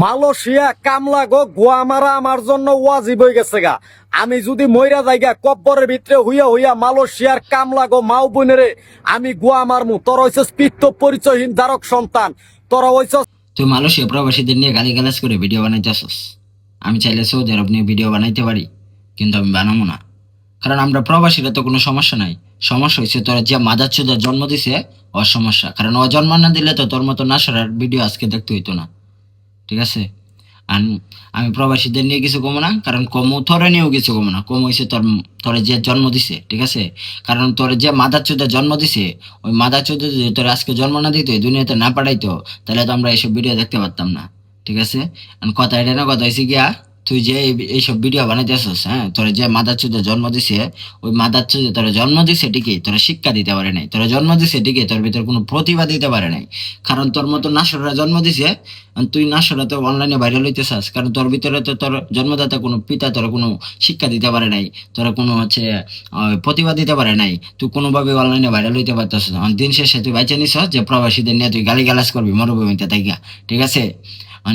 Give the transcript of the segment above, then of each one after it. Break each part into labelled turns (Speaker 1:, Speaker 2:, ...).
Speaker 1: Malaysia কামলা গো গোয়া মারা আমার জন্য ওয়াজিব হয়ে গেছে গা। আমি যদি মইরা যাইগা কব্বরের ভিতরে হইয়া হইয়া মালয়েশিয়ার কামলা গো মাও বোনেরে আমি গোয়া মারমু। তোরা হইছস পিত্ত পরিচয়হীন দারক সন্তান, তোরা হইছস।
Speaker 2: তুই মালয়েশিয়া প্রবাসীদের নিয়ে গালিগালাজ করে ভিডিও বানাইতেছস। আমি চাইলে সৌদি আরব নিয়ে ভিডিও বানাইতে পারি, কিন্তু আমি বানাবো না। কারণ আমরা প্রবাসীরা তো কোনো সমস্যা নাই। সমস্যা হয়েছে তোরা যে মাদারচোদার জন্ম দিছে ওর সমস্যা। কারণ ও জন্ম না দিলে তো তোর মতো নাসরার ভিডিও আজকে দেখতে হইতো না, ঠিক আছে? আর আমি প্রবাসীদের নিয়ে কিছু কমো না, কারণ কমু তোরে নিয়েও কিছু কমো না। কম হয়েছে তোরে যে জন্ম দিছে, ঠিক আছে? কারণ তোর যে মাদারচোদার জন্ম দিছে, ওই মাদারচোদা যদি তোর আজকে জন্ম না দিত, এই দুনিয়াতে না পাঠাইতো, তাহলে তো আমরা এইসব ভিডিও দেখতে পারতাম না, ঠিক আছে? কথা এটা না, কথা হয়েছে গিয়া তুই যে এইসব ভিডিও বানাইতেছস, হ্যাঁ, তোরা যে মাদারচোদা জন্ম দিছে, ওই মাদারচোদা তোরা জন্ম দিছে ঠিকই, তোরা শিক্ষা দিতে পারে নাই। তোরা জন্ম দিছে ঠিকই, তোর ভিতরে কোনো প্রতিভা দিতে পারে নাই। কারণ তোর মতো নাসররা জন্ম দিছে, তুই নাসরা তো অনলাইনে ভাইরাল হইতেছাস। কারণ তোর ভিতরে তো তোর জন্মদাতা কোনো পিতা তোর কোনো শিক্ষা দিতে পারে নাই, তোরা কোনো প্রতিভা দিতে পারে নাই। তুই কোনোভাবে অনলাইনে ভাইরাল হইতে পারতেছ না। দিন শেষে তুই বাইচে নিছ যে প্রবাসীদের নিয়ে তুই গালিগালাজ করবি মরুভূমিতে তাইগা, ঠিক আছে?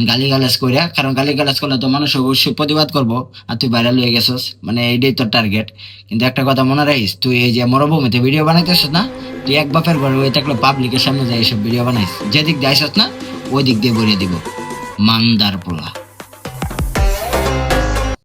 Speaker 2: গালিগালাজ কইরা, কারণ গালিগালাজ করলে তো মানুষ অবশ্যই প্রতিবাদ করবো, আর তুই ভাইরাল হয়ে গেছস, মানে এইটাই তোর টার্গেট। কিন্তু একটা কথা মনে রাখিস, তুই এই যে মরুভূমিতে ভিডিও বানাইতেছস না, তুই এক বাপের ঘরে হয়ে থাকলে পাবলিকের সামনে যাই এইসব ভিডিও বানাইস, যেদিক দিয়ে আইসস না ওই দিক দিয়ে বলে দিব মান্দার পোলা।